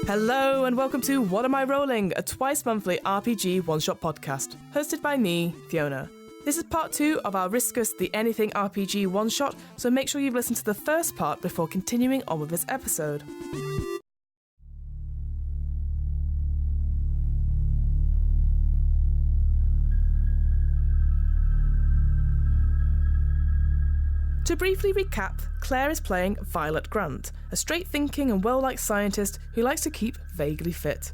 Hello and welcome to What Am I Rolling, a twice-monthly RPG one-shot podcast, hosted by me, Fiona. This is part 2 of our Risus The Anything RPG one-shot, so make sure you've listened to the first part before continuing on with this episode. To briefly recap, Claire is playing Violet Grant, a straight-thinking and well-liked scientist who likes to keep vaguely fit.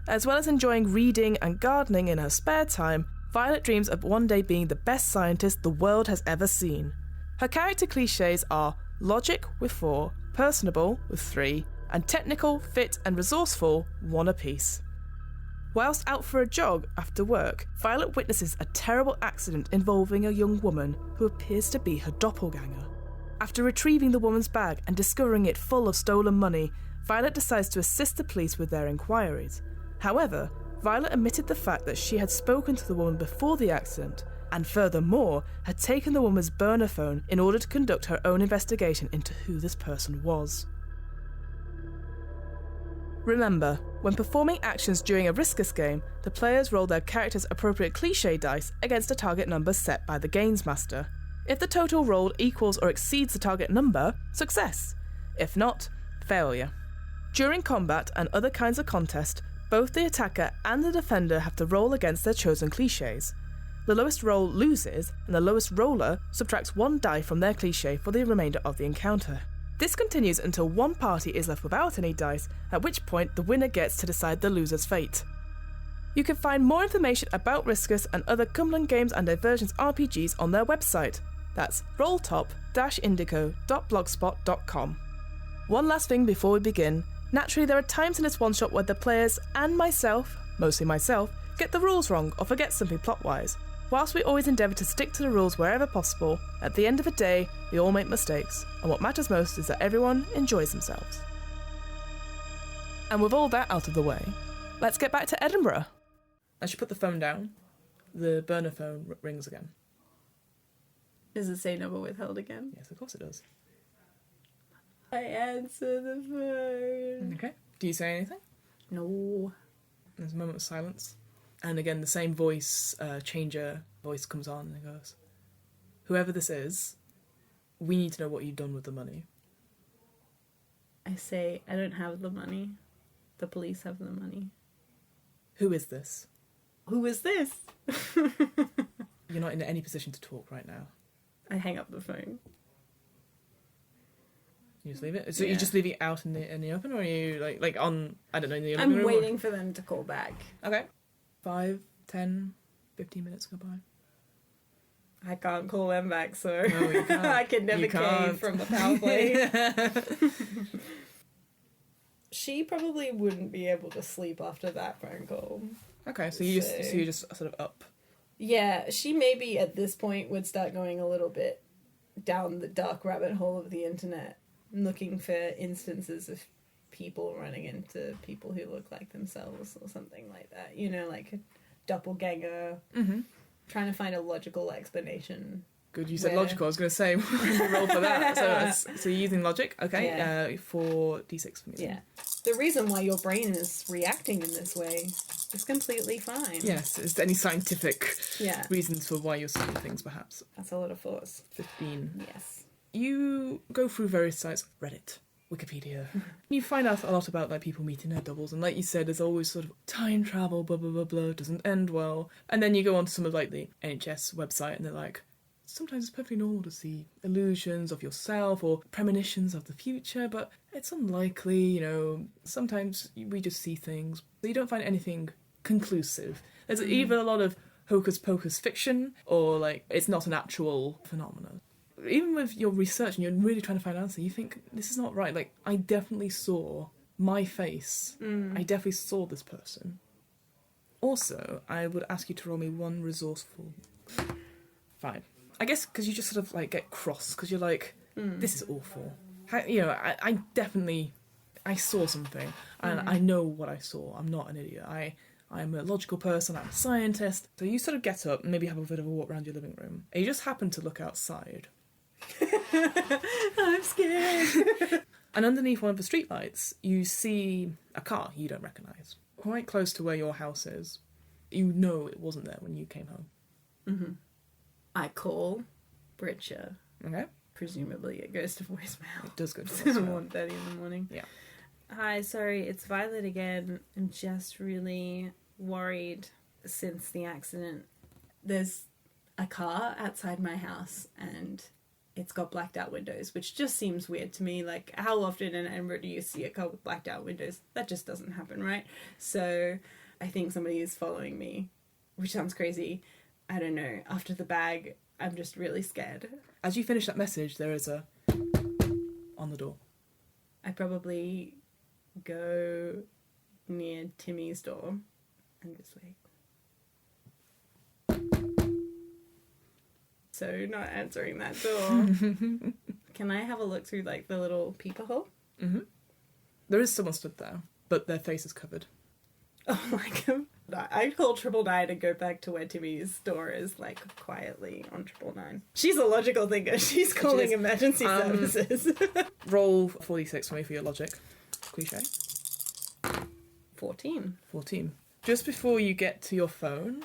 As well as enjoying reading and gardening in her spare time, Violet dreams of one day being the best scientist the world has ever seen. Her character clichés are logic with 4, personable with 3, and technical, fit and resourceful 1 apiece. Whilst out for a jog after work, Violet witnesses a terrible accident involving a young woman who appears to be her doppelganger. After retrieving the woman's bag and discovering it full of stolen money, Violet decides to assist the police with their inquiries. However, Violet admitted the fact that she had spoken to the woman before the accident, and furthermore, had taken the woman's burner phone in order to conduct her own investigation into who this person was. Remember, when performing actions during a Risus game, the players roll their character's appropriate cliché dice against a target number set by the games master. If the total rolled equals or exceeds the target number, success. If not, failure. During combat and other kinds of contest, both the attacker and the defender have to roll against their chosen clichés. The lowest roll loses, and the lowest roller subtracts 1 die from their cliché for the remainder of the encounter. This continues until one party is left without any dice, at which point the winner gets to decide the loser's fate. You can find more information about Risus and other Cumberland Games and Divergence RPGs on their website. That's rolltop-indigo.blogspot.com. One last thing before we begin. Naturally, there are times in this one-shot where the players, and myself, mostly myself, get the rules wrong or forget something plot-wise. Whilst we always endeavour to stick to the rules wherever possible, at the end of the day, we all make mistakes, and what matters most is that everyone enjoys themselves. And with all that out of the way, let's get back to Edinburgh. As you put the phone down, the burner phone rings again. Does it say number withheld again? Yes, of course it does. I answer the phone. Okay. Do you say anything? No. There's a moment of silence. And again, the same voice changer voice comes on and goes, "Whoever this is, we need to know what you've done with the money." I say, I don't have the money. The police have the money. Who is this? Who is this? You're not in any position to talk right now. I hang up the phone. You just leave it? So Yeah. you're just leaving it out in the open, or are you like on, I don't know, in the living I'm room? waiting for them to call back. Okay. 5, 10, 15 minutes go by. I can't call them back, so No, you can't. I can never You can't. cave from the power play. She probably wouldn't be able to sleep after that phone call. Okay, so you're just sort of up. Yeah, she maybe at this point would start going a little bit down the dark rabbit hole of the internet, looking for instances of people running into people who look like themselves or something like that. You know, like a doppelganger, trying to find a logical explanation. Good, you said logical. I was going to say, roll for that. So you're using logic. Okay, Yeah. 4d6 for me. Yeah. The reason why your brain is reacting in this way is completely fine. Yes, is there any scientific Yeah. reasons for why you're seeing things, perhaps? That's a lot of force. 15. Yes. You go through various sites, Reddit, Wikipedia. You find out a lot about like people meeting their doubles, and like you said, there's always sort of time travel, blah blah blah blah, doesn't end well. And then you go on to some of like the NHS website, and they're like, sometimes it's perfectly normal to see illusions of yourself or premonitions of the future, but it's unlikely, you know, sometimes we just see things. You don't find anything conclusive. There's either a lot of hocus pocus fiction, or like it's not an actual phenomenon. Even with your research and you're really trying to find an answer, you think, this is not right. Like, I definitely saw my face. I definitely saw this person. Also, I would ask you to roll me 1 resourceful. 5. I guess because you just sort of like get cross because you're like, this is awful. You know, I definitely, I saw something and I know what I saw. I'm not an idiot. I'm a logical person. I'm a scientist. So you sort of get up and maybe have a bit of a walk around your living room. And you just happen to look outside. I'm scared. And underneath one of the streetlights, you see a car you don't recognise. Quite close to where your house is. You know it wasn't there when you came home. Mm-hmm. I call Britcher. Okay. Presumably it goes to voicemail. It does go to It's voicemail. 1:30 in the morning. Yeah. Hi, sorry, it's Violet again. I'm just really worried since the accident. There's a car outside my house and it's got blacked out windows, which just seems weird to me. Like, how often in Edinburgh do you see a car with blacked out windows? That just doesn't happen, right? So I think somebody is following me, which sounds crazy. I don't know. After the bag, I'm just really scared. As you finish that message, there is a on the door. I probably go near Timmy's door and just wait. So not answering that door. Can I have a look through like the little peeper hole? Mm-hmm. There is someone stood there, but their face is covered. Oh my god. I call 999 and go back to where Timmy's door is, like, quietly on 999. She's a logical thinker. She's calling emergency services. Roll 46 for me for your logic. Cliche. 14. 14. Just before you get to your phone,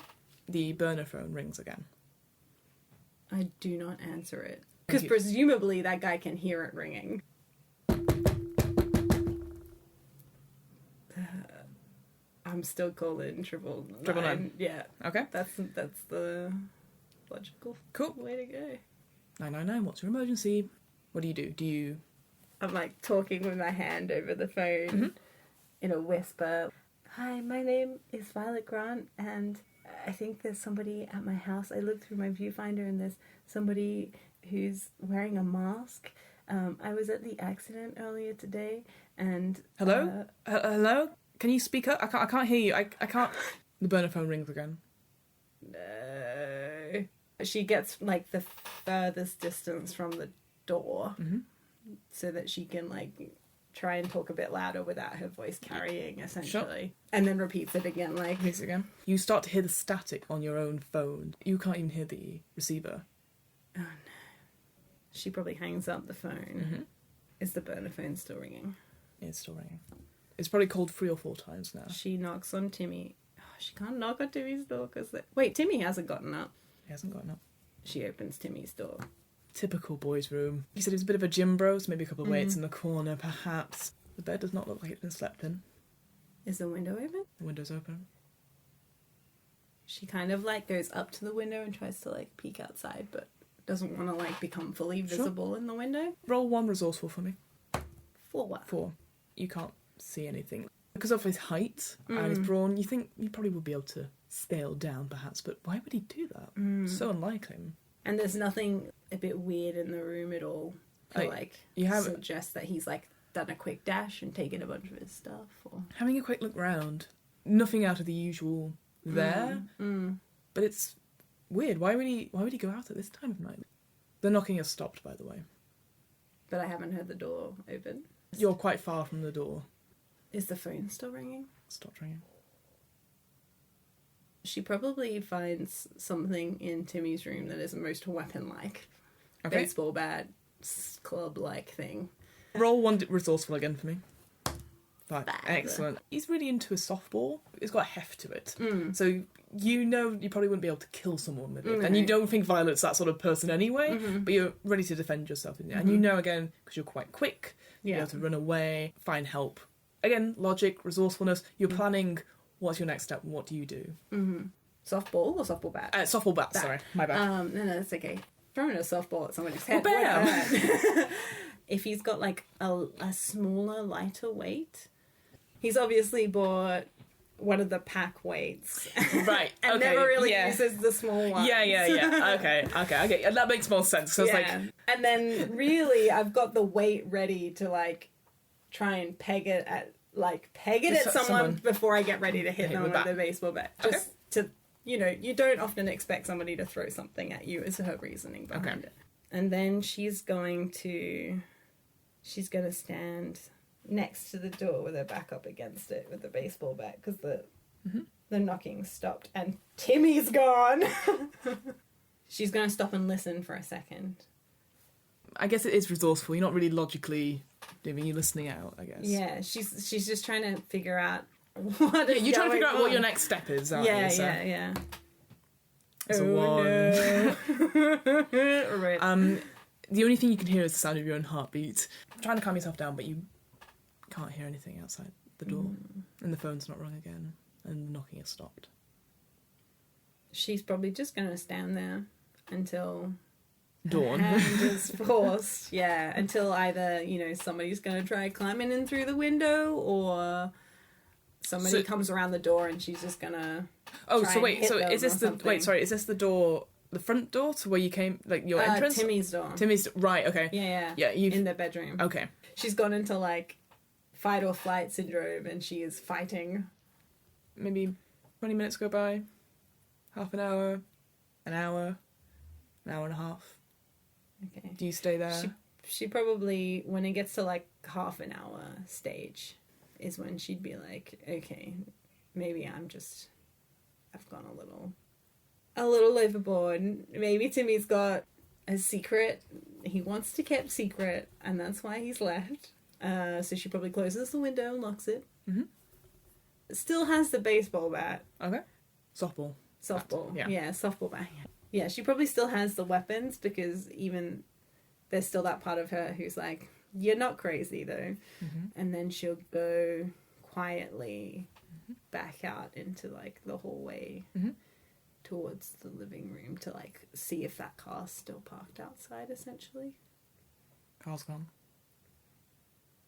the burner phone rings again. I do not answer it. Because presumably that guy can hear it ringing. I'm still calling 999. Yeah. Okay. That's the logical way to go. 999, what's your emergency? What do? I'm like talking with my hand over the phone in a whisper. Hi, my name is Violet Grant and I think there's somebody at my house. I looked through my viewfinder and there's somebody who's wearing a mask. I was at the accident earlier today and... Hello? Hello? Can you speak up? I can't hear you. I can't... The burner phone rings again. No. She gets, like, the furthest distance from the door so that she can, like, try and talk a bit louder without her voice carrying, essentially. Sure. And then repeats it again, like... Repeats it again. You start to hear the static on your own phone. You can't even hear the receiver. Oh, no. She probably hangs up the phone. Is the burner phone still ringing? It's still ringing. It's probably called 3 or 4 times now. She knocks on Timmy. Oh, she can't knock on Timmy's door because... Wait, Timmy hasn't gotten up. He hasn't gotten up. She opens Timmy's door. Typical boys' room. He said it was a bit of a gym bro, so maybe a couple of weights in the corner, perhaps. The bed does not look like it's been slept in. Is the window open? The window's open. She kind of, like, goes up to the window and tries to, like, peek outside, but doesn't want to, like, become fully visible in the window. Roll 1 resourceful for me. For what? 4. You can't see anything. Because of his height and his brawn, you think he probably would be able to scale down, perhaps, but why would he do that? So unlike him. And there's nothing a bit weird in the room at all to, suggest that he's, like, done a quick dash and taken a bunch of his stuff, or... Having a quick look round, nothing out of the usual there, but it's weird. Why would he go out at this time of night? The knocking has stopped, by the way. But I haven't heard the door open. You're quite far from the door. Is the phone still ringing? Stopped ringing. She probably finds something in Timmy's room that is most weapon-like. Okay. Baseball bat, club-like thing. Roll 1 resourceful again for me. 5. 5. Excellent. He's really into a softball. It's got a heft to it. So you know you probably wouldn't be able to kill someone with it. And you don't think Violet's that sort of person anyway, but you're ready to defend yourself. And you know, again, because you're quite quick, you're able to run away, find help. Again, logic, resourcefulness. You're planning what's your next step and what do you do. Softball or softball bat? Softball bat, sorry. My bad. No, that's okay. Throwing a softball at somebody's head. Bam! If he's got, like, a smaller, lighter weight, he's obviously bought one of the pack weights. Right, and okay, never really uses the small one. Yeah. Okay. That makes more sense. So it's like... And then, really, I've got the weight ready to, like, try and peg it at someone before I get ready to hit them with the baseball bat. Just to, you know, you don't often expect somebody to throw something at you, is her reasoning behind it. And then she's going to stand next to the door with her back up against it with the baseball bat because the knocking stopped and Timmy's gone. She's going to stop and listen for a second. I guess it is resourceful. You're not really logically doing. You're listening out, I guess. Yeah, she's just trying to figure out what is You're trying to figure out going what on. your next step is, aren't Yeah, you? So yeah. it's a Oh, one. no. Right. The only thing you can hear is the sound of your own heartbeat. Trying to calm yourself down, but you can't hear anything outside the door. And the phone's not rung again, and the knocking has stopped. She's probably just going to stand there until Dawn. her hand is forced. Yeah, until either, somebody's going to try climbing in through the window, or somebody comes around the door and she's just going to is this the door, the front door to where you came, like your entrance? Timmy's door. Right, okay. Yeah, in the bedroom. Okay. She's gone into, like, fight or flight syndrome, and she is fighting. Maybe 20 minutes go by, half an hour, an hour and a half. Okay. Do you stay there? She probably, when it gets to, like, half an hour stage, is when she'd be like, okay, maybe I've gone a little overboard. Maybe Timmy's got a secret he wants to keep secret, and that's why he's left. So she probably closes the window and locks it. Mm-hmm. Still has the baseball bat. Okay. Softball. Yeah, softball bat. Yeah, she probably still has the weapons, because even there's still that part of her who's like, you're not crazy though. Mm-hmm. And then she'll go quietly back out into, like, the hallway towards the living room to, like, see if that car's still parked outside, essentially. Car's gone.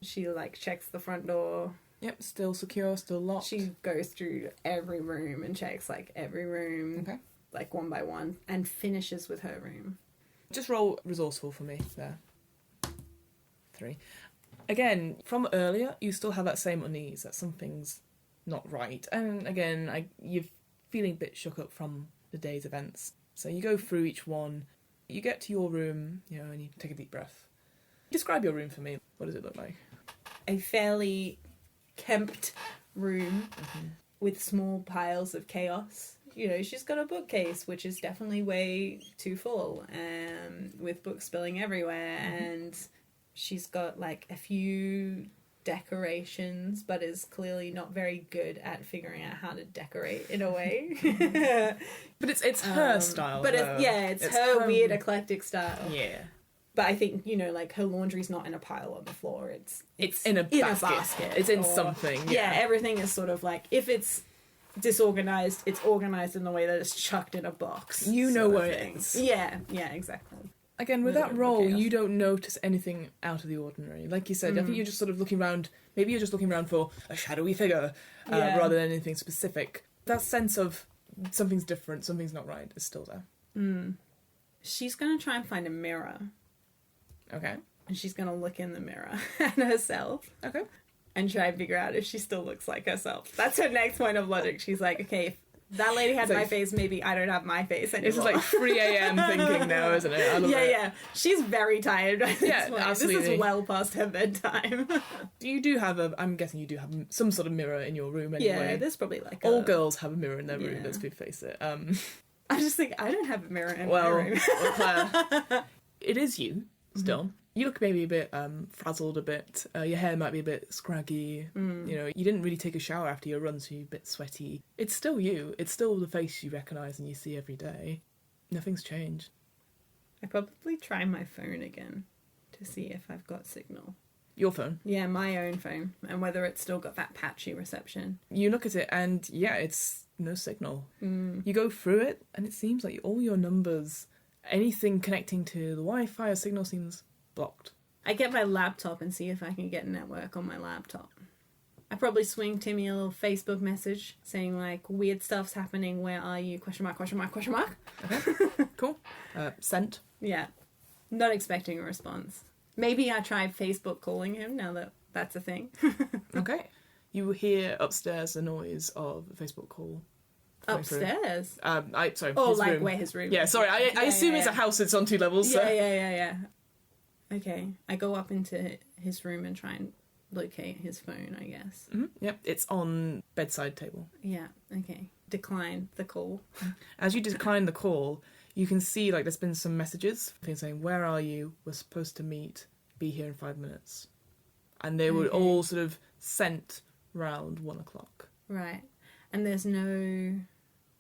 She, like, checks the front door. Yep, still secure, still locked. She goes through every room and checks, like, every room, Okay. like, one by one, and finishes with her room. Just roll resourceful for me there. 3. Again, from earlier, you still have that same unease that something's not right. And again, you're feeling a bit shook up from the day's events. So you go through each one, you get to your room, and you take a deep breath. Describe your room for me. What does it look like? A fairly kempt room with small piles of chaos. She's got a bookcase, which is definitely way too full, with books spilling everywhere, and she's got, like, a few decorations, but is clearly not very good at figuring out how to decorate in a way. But it's her style. But it's her weird eclectic style. Yeah. But I think, like, her laundry's not in a pile on the floor. It's in a basket. It's in something. Yeah, everything is sort of like, if it's disorganized, it's organized in the way that it's chucked in a box. You know where it is. Yeah, exactly. Again, with that role, you don't notice anything out of the ordinary. Like you said, I think you're just sort of looking around. Maybe you're just looking around for a shadowy figure rather than anything specific. That sense of something's different, something's not right is still there. She's going to try and find a mirror. Okay. And she's going to look in the mirror at herself. Okay. And try and figure out if she still looks like herself. That's her next point of logic. She's like, okay, if that lady had my face, maybe I don't have my face anymore. It's just like 3 a.m. thinking now, isn't it? I love it. Yeah. She's very tired by this point. Absolutely. This is well past her bedtime. You do have I'm guessing you do have some sort of mirror in your room anyway. Yeah, there's probably like all girls have a mirror in their room, let's face it. I just think, I don't have a mirror in my room. Claire, it is you, still. You look maybe a bit frazzled a bit. Your hair might be a bit scraggy. You didn't really take a shower after your run, so you're a bit sweaty. It's still you. It's still the face you recognise and you see every day. Nothing's changed. I probably try my phone again to see if I've got signal. Your phone? Yeah, my own phone. And whether it's still got that patchy reception. You look at it and, it's no signal. You go through it and it seems like all your numbers, anything connecting to the Wi-Fi or signal seems blocked. I get my laptop and see if I can get network on my laptop. I probably swing Timmy a little Facebook message saying, like, weird stuff's happening, where are you, ? Okay, cool. Sent. Yeah. Not expecting a response. Maybe I tried Facebook calling him, now that that's a thing. Okay. You hear upstairs the noise of a Facebook call. Upstairs? Sorry. Oh, his like room. where his room Yeah, is. sorry. I assume it's a house that's on 2 levels. So. Yeah. Okay. I go up into his room and try and locate his phone, I guess. Mm-hmm. Yep, it's on bedside table. Yeah, okay. Decline the call. As you decline the call, you can see, like, there's been some messages, things saying, "Where are you? We're supposed to meet. Be here in 5 minutes." And they were all sort of sent round 1 o'clock. Right. And there's no...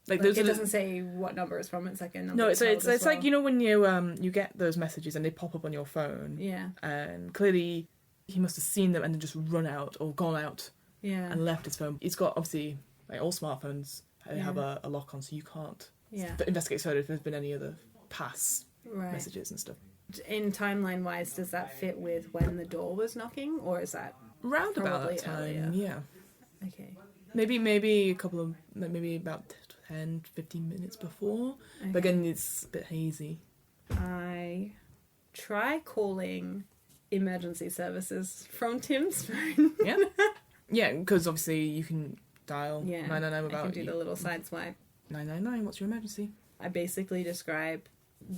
Like it doesn't say what number it's from. It's like a number. No, it's like, you know, when you get those messages and they pop up on your phone. Yeah. And clearly he must have seen them and then just run out or gone out. Yeah. And left his phone. He's got, obviously, like all smartphones, they have a lock on, so you can't investigate further if there's been any other pass messages and stuff. In timeline wise, does that fit with when the door was knocking, or is that round about that time? Earlier? Yeah. Okay. Maybe a couple of, maybe about 10, 15 minutes before. Okay. But again, it's a bit hazy. I try calling emergency services from Tim's phone. Yeah. Yeah, because obviously you can dial 999 without... I can do the little side swipe. 999, what's your emergency? I basically describe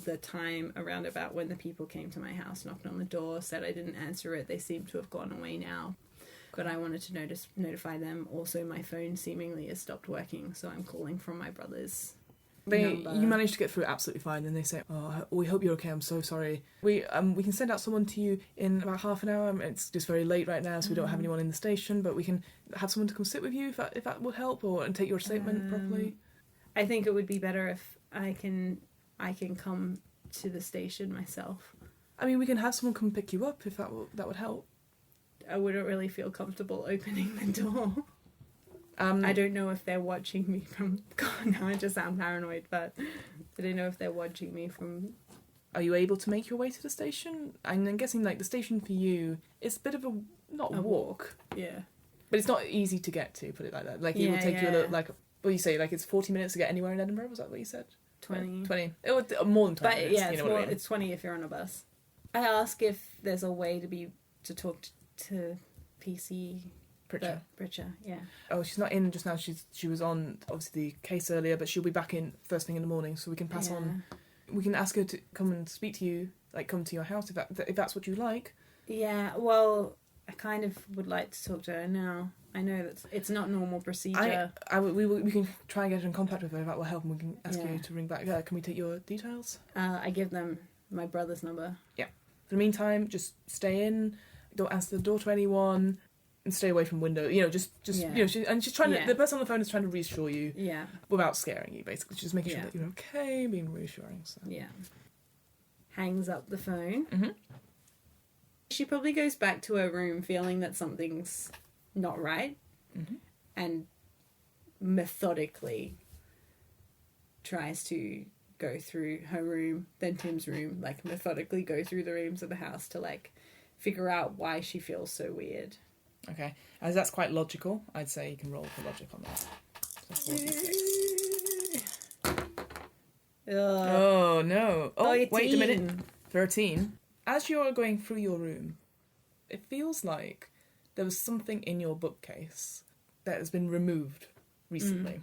the time around about when the people came to my house, knocked on the door, said I didn't answer it. They seem to have gone away now. But I wanted to notify them. Also, my phone seemingly has stopped working, so I'm calling from my brother's number. You managed to get through absolutely fine, and they say, "Oh, we hope you're okay. I'm so sorry. We can send out someone to you in about half an hour. It's just very late right now, so we don't have anyone in the station. But we can have someone to come sit with you if that would help, and take your statement properly." I think it would be better if I can come to the station myself. I mean, we can have someone come pick you up if that would help. I wouldn't really feel comfortable opening the door. I don't know if they're watching me from... God, now I just sound paranoid, but I don't know if they're watching me from... Are you able to make your way to the station? I'm guessing, like, the station for you is a bit of a... Not a walk. Yeah. But it's not easy to get to, put it like that. Like, it will take you a little... Like, what do you say? Like, it's 40 minutes to get anywhere in Edinburgh? Was that what you said? 20. 20. It would, more than 20 but, minutes. Yeah, you know what I mean? It's 20 if you're on a bus. I ask if there's a way to talk to PC... Pritchard, yeah. Oh, she's not in just now. She was on, obviously, the case earlier, but she'll be back in first thing in the morning, so we can pass on. We can ask her to come and speak to you, like come to your house if that's what you like. Yeah, well, I kind of would like to talk to her now. I know that it's not normal procedure. We can try and get in contact with her if that will help, and we can ask you to ring back. Can we take your details? I give them my brother's number. Yeah. For the meantime, just stay in. Don't answer the door to anyone. And stay away from window, just you know, she's trying to. The person on the phone is trying to reassure you, without scaring you. Basically, she's just making sure that you're okay, being reassuring. So. Yeah. Hangs up the phone. Mm-hmm. She probably goes back to her room, feeling that something's not right, and methodically tries to go through her room, then Tim's room, like methodically go through the rooms of the house to like figure out why she feels so weird. Okay, as that's quite logical, I'd say you can roll for logic on that. Oh no! Oh, 13. Wait a minute. 13. As you're going through your room, it feels like there was something in your bookcase that has been removed recently,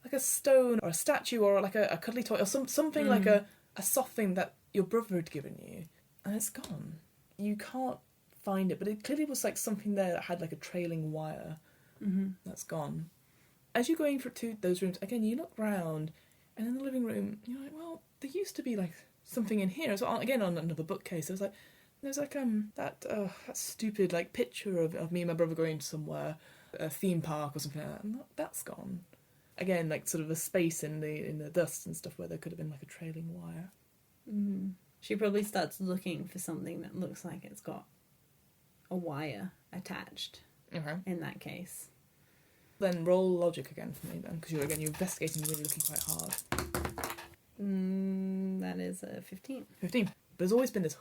like a stone or a statue or like a cuddly toy or something like a soft thing that your brother had given you, and it's gone. You can't find it, but it clearly was like something there that had like a trailing wire that's gone. As you're going to those rooms again, you look round, and in the living room you're like, well, there used to be like something in here. So again, on another bookcase there's like that stupid like picture of me and my brother going to somewhere, a theme park or something like that, and that's gone again, like sort of a space in the dust and stuff where there could have been like a trailing wire. She probably starts looking for something that looks like it's got a wire attached. In that case, then roll logic again for me then, because you're investigating, you're really looking quite hard. That is a 15. There's always been this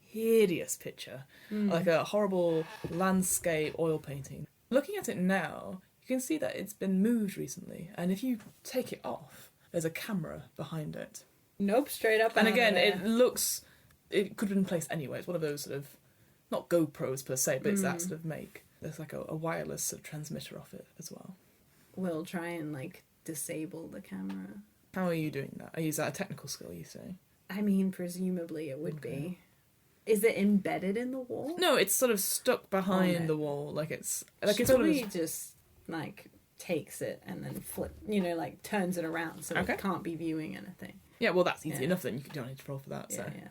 hideous picture, like a horrible landscape oil painting. Looking at it now, you can see that it's been moved recently, and if you take it off, there's a camera behind it. Nope, straight up. And again, it could have been placed anywhere. It's one of those sort of, not GoPros per se, but it's that sort of make. There's like a wireless sort of transmitter off it as well. We'll try and like disable the camera. How are you doing that? Is that a technical skill, you say? I mean, presumably it would be. Is it embedded in the wall? No, it's sort of stuck behind the wall. Like it's like she it's probably sort of just like takes it and then like turns it around so it can't be viewing anything. Yeah, well, that's easy Yeah. enough then. You don't need to roll for that, so. Yeah.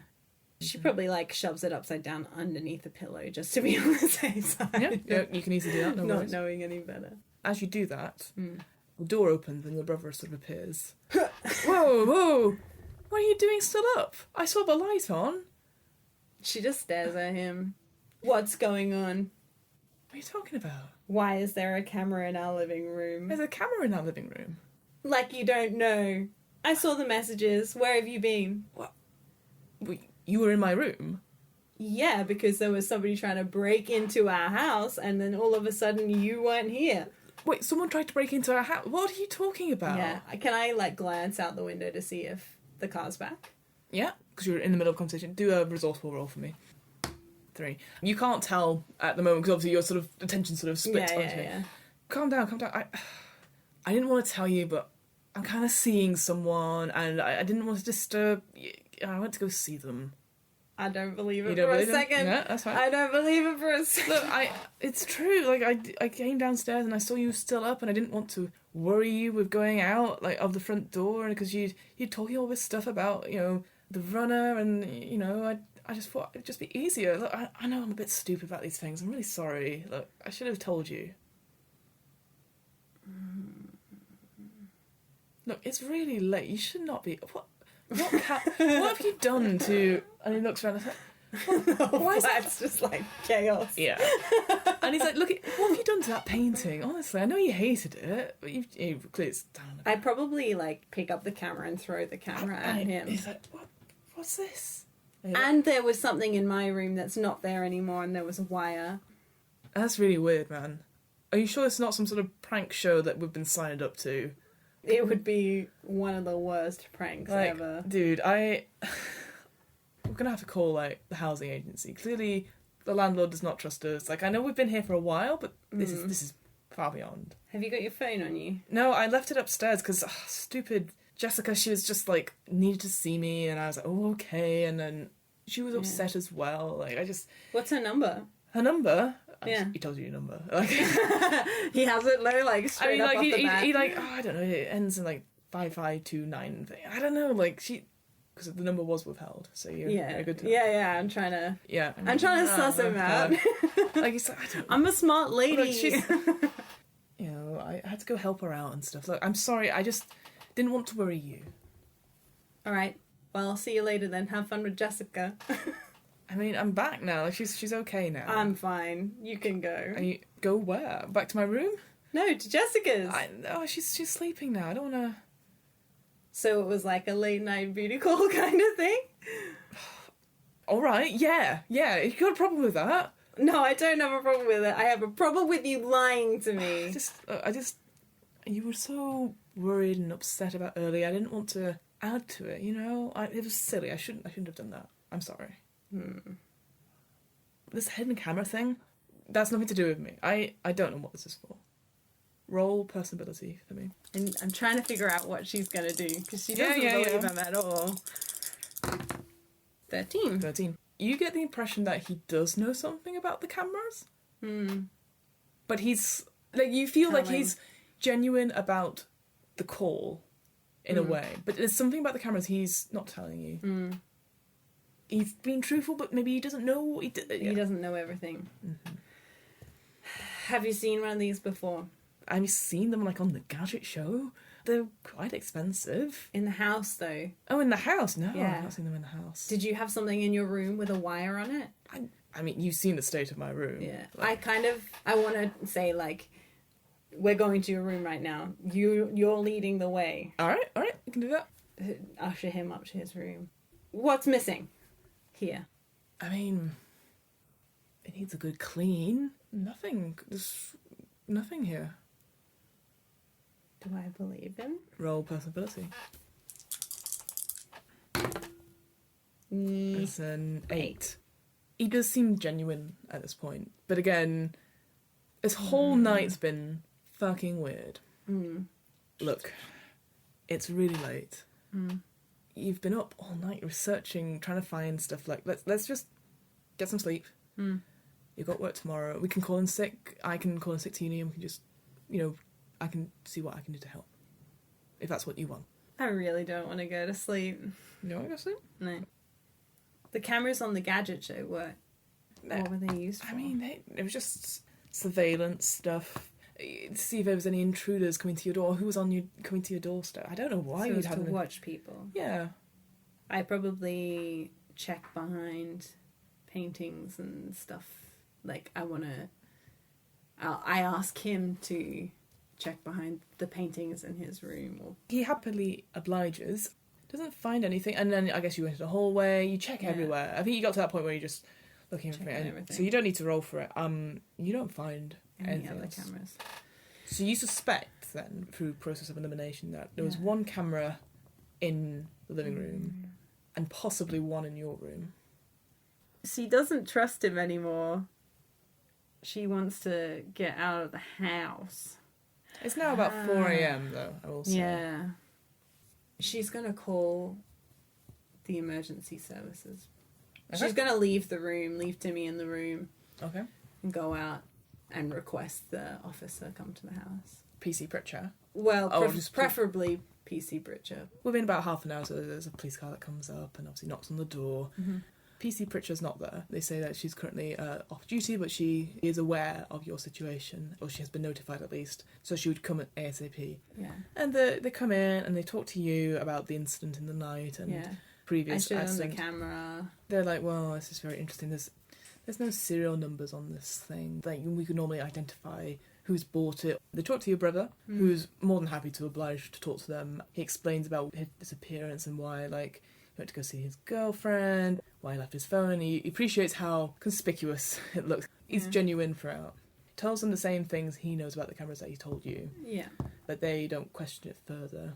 She probably, like, shoves it upside down underneath the pillow just to be on the safe side. Yeah, you can easily do that, no Not worries. knowing any better. As you do that, Mm. the door opens and your brother sort of appears. Whoa! What are you doing still up? I saw the light on. She just stares at him. What's going on? What are you talking about? Why is there a camera in our living room? There's a camera in our living room. Like you don't know. I saw the messages. Where have you been? You were in my room? Yeah, because there was somebody trying to break into our house and then all of a sudden you weren't here. Wait, someone tried to break into our house? What are you talking about? Yeah. Can I, like, glance out the window to see if the car's back? Yeah, because you're in the middle of a conversation. Do a resourceful roll for me. 3. You can't tell at the moment because obviously your sort of attention sort of splits. Yeah. Calm down. I didn't want to tell you, but I'm kind of seeing someone and I didn't want to disturb you. I went to go see them. I don't believe it You don't for a believe them? second. Yeah, that's fine. I don't believe it for a second. Look, it's true. Like, I came downstairs and I saw you still up and I didn't want to worry you with going out, like, of the front door because you'd talking all this stuff about, you know, the runner and, you know, I just thought it'd just be easier. Look, I know I'm a bit stupid about these things. I'm really sorry. Look, I should have told you. Look, it's really late. You should not be... What have you done to... And he looks around and says, why is that? That's just like chaos. Yeah. And he's like, look, what have you done to that painting? Honestly, I know you hated it, but you've clearly it's down. I'd probably, like, pick up the camera and throw the camera at him. He's like, what's this? And there was something in my room that's not there anymore, and there was a wire. That's really weird, man. Are you sure it's not some sort of prank show that we've been signed up to? It would be one of the worst pranks Like, ever. dude, we're gonna have to call, like, the housing agency. Clearly, the landlord does not trust us. Like, I know we've been here for a while, but this is far beyond. Have you got your phone on you? No, I left it upstairs because stupid Jessica, she was just, like, needed to see me, and I was like, oh, okay, and then she was upset as well. Like, What's her number? her number... Yeah. He tells you your number. Like, He has it low, like, straight up like, off the bat. he like, I don't know, it ends in, like, 5529 thing. I don't know, like, because the number was withheld, so you're a good time. Yeah, I'm trying to... Yeah. I'm trying to suss him out. Like, it's like, I don't know. I'm a smart lady. Look, she's... You know, I had to go help her out and stuff. Look, I'm sorry, I just didn't want to worry you. Alright, well, I'll see you later then. Have fun with Jessica. I mean, I'm back now. Like, she's okay now. I'm fine. You can go. And you go where? Back to my room? No, to Jessica's. She's sleeping now. I don't want to... So it was like a late night beauty call kind of thing? Alright, yeah. You got a problem with that? No, I don't have a problem with it. I have a problem with you lying to me. I just... You were so worried and upset about earlier. I didn't want to add to it, you know? It was silly. I shouldn't have done that. I'm sorry. This hidden camera thing, that's nothing to do with me. I don't know what this is for. Roll personability for me. And I'm trying to figure out what she's going to do, because she doesn't believe him at all. 13. You get the impression that he does know something about the cameras. But he's... Like, you feel like he's genuine about the call, in a way. But there's something about the cameras he's not telling you. He's being truthful, but maybe he doesn't know what He doesn't know everything. Mm-hmm. Have you seen one of these before? I've seen them, like, on the Gadget Show. They're quite expensive. In the house, though? Oh, in the house? No, Yeah. I've not seen them in the house. Did you have something in your room with a wire on it? I mean, you've seen the state of my room. Yeah. Like, I want to say, like, we're going to your room right now. You're leading the way. All right, you can do that. Usher him up to his room. What's missing here? I mean, it needs a good clean. There's nothing here. Do I believe him? Roll personability. It's an 8. He does seem genuine at this point. But again, this whole night's been fucking weird. Look, it's really late. You've been up all night researching, trying to find stuff. Like, let's just get some sleep. You've got work tomorrow. We can call in sick. I can call in sick to uni and we can just, I can see what I can do to help. If that's what you want. I really don't want to go to sleep. You don't want to go sleep? No. The cameras on the gadget show, what were they used for? I mean, it was just surveillance stuff. To see if there was any intruders coming to your door, who was coming to your doorstep. I don't know why so you'd have to them. watch people. Yeah. I probably check behind paintings and stuff. Like, I ask him to check behind the paintings in his room. Or He happily obliges, doesn't find anything, and then I guess you go into the hallway, you check everywhere. I think you got to that point where you're just looking for everything. So you don't need to roll for it. You don't find any other else. cameras. So you suspect then, through process of elimination, that there was one camera in the living room and possibly one in your room. She doesn't trust him anymore. She wants to get out of the house. It's now about 4 a.m. though, I will say. Yeah. She's going to call the emergency services. Okay. She's going to leave Timmy in the room. Okay. And go out and request the officer come to the house. PC Pritchard. Well, preferably PC Pritchard. Within about half an hour, so there's a police car that comes up and obviously knocks on the door. Mm-hmm. PC Pritchard's not there. They say that she's currently off duty, but she is aware of your situation, or she has been notified at least, so she would come at ASAP. Yeah. And they come in and they talk to you about the incident in the night and previous accident. accident. On the camera. They're like, well, this is very interesting. There's no serial numbers on this thing. Like, we could normally identify who's bought it. They talk to your brother, who's more than happy to oblige to talk to them. He explains about his disappearance and why, like, he went to go see his girlfriend, why he left his phone. He appreciates how conspicuous it looks. He's genuine throughout. He tells them the same things he knows about the cameras that he told you. Yeah. But they don't question it further.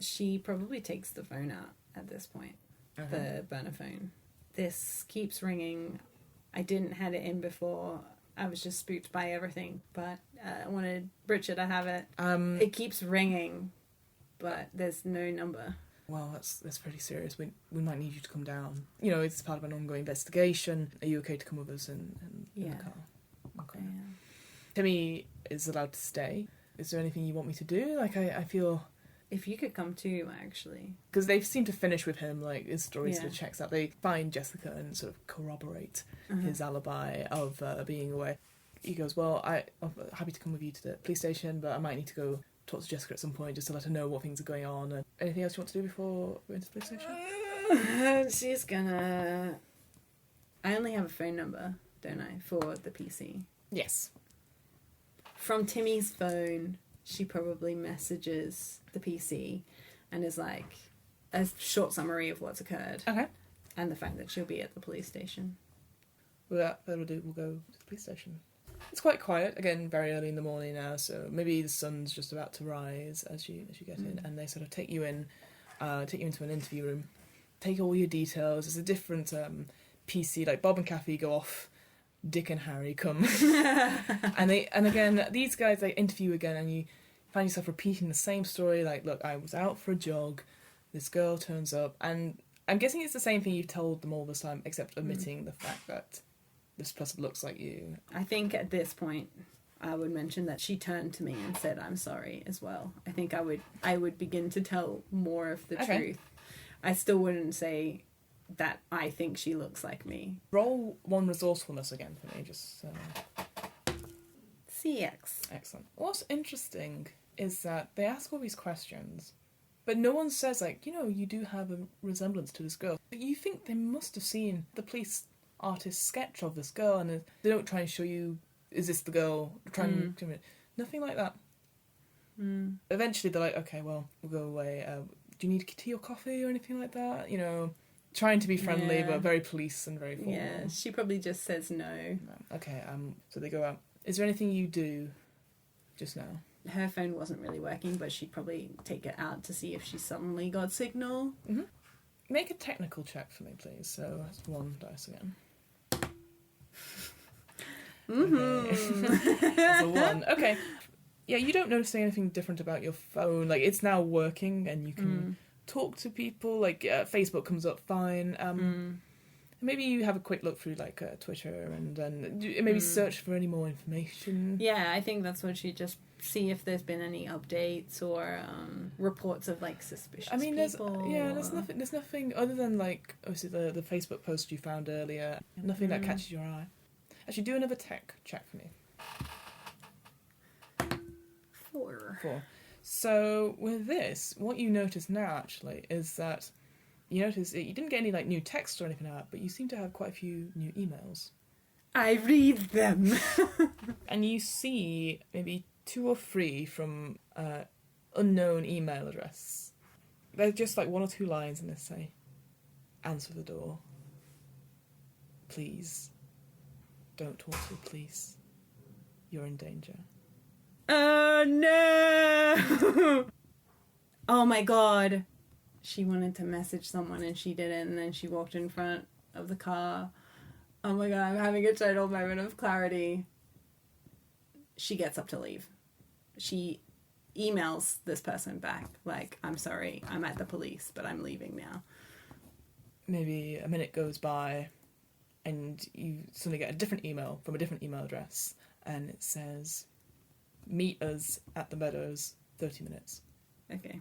She probably takes the phone out at this point. The burner phone. This keeps ringing. I didn't have it in before. I was just spooked by everything, but I wanted Richard to have it. It keeps ringing, but there's no number. Well, that's pretty serious. We might need you to come down. You know, it's part of an ongoing investigation. Are you okay to come with us in the car? Okay. Yeah. Timmy is allowed to stay. Is there anything you want me to do? Like, I feel... If you could come too, actually. Because they seem to finish with him, like, his story sort of checks out. They find Jessica and sort of corroborate his alibi of being away. He goes, well, I'm happy to come with you to the police station, but I might need to go talk to Jessica at some point just to let her know what things are going on. And anything else you want to do before we enter the police station? She's gonna... I only have a phone number, don't I, for the PC? Yes. From Timmy's phone... She probably messages the PC and is like a short summary of what's occurred. Okay. And the fact that she'll be at the police station. Without further ado, we'll go to the police station. It's quite quiet, again, very early in the morning now, so maybe the sun's just about to rise as you get in, and they sort of take you into an interview room, take all your details. There's a different PC, like Bob and Kathy go off, Dick and Harry come. and again, these guys, they interview again, and you find yourself repeating the same story, like, look, I was out for a jog, this girl turns up, and I'm guessing it's the same thing you've told them all this time, except omitting the fact that this person looks like you. I think at this point, I would mention that she turned to me and said, I'm sorry, as well. I think I would begin to tell more of the truth. I still wouldn't say that I think she looks like me. Roll one resourcefulness again for me, just... CX. Excellent. What's interesting is that they ask all these questions, but no one says, like, you know, you do have a resemblance to this girl. You think they must have seen the police artist's sketch of this girl, and they don't try and show you, is this the girl? Nothing like that. Eventually they're like, okay, well, we'll go away. Do you need tea or coffee or anything like that? You know, trying to be friendly, but very police and very formal. Yeah, she probably just says no. Okay, so they go out. Is there anything you do just now? Her phone wasn't really working, but she'd probably take it out to see if she suddenly got signal. Mm-hmm. Make a technical check for me, please. So that's one dice again. Okay. That's a 1. Okay. Yeah, you don't notice anything different about your phone. Like, it's now working and you can talk to people. Like, Facebook comes up fine. Maybe you have a quick look through like Twitter and then maybe search for any more information. Yeah, I think that's what she just see if there's been any updates or reports of like suspicious people. There's nothing other than like obviously the Facebook post you found earlier. Nothing that catches your eye. Actually, do another tech check for me. 4. So with this, what you notice now actually is that you notice you didn't get any like new text or anything out, but you seem to have quite a few new emails. I read them. And you see maybe 2 or 3 from unknown email address. They're just like 1 or 2 lines and they say, answer the door. Please. Don't talk to the police. You're in danger. Oh no! Oh my god. She wanted to message someone and she didn't, and then she walked in front of the car. Oh my god, I'm having a total moment of clarity. She gets up to leave. She emails this person back, like, I'm sorry, I'm at the police, but I'm leaving now. Maybe a minute goes by and you suddenly get a different email from a different email address, and it says, meet us at the Meadows, 30 minutes. Okay.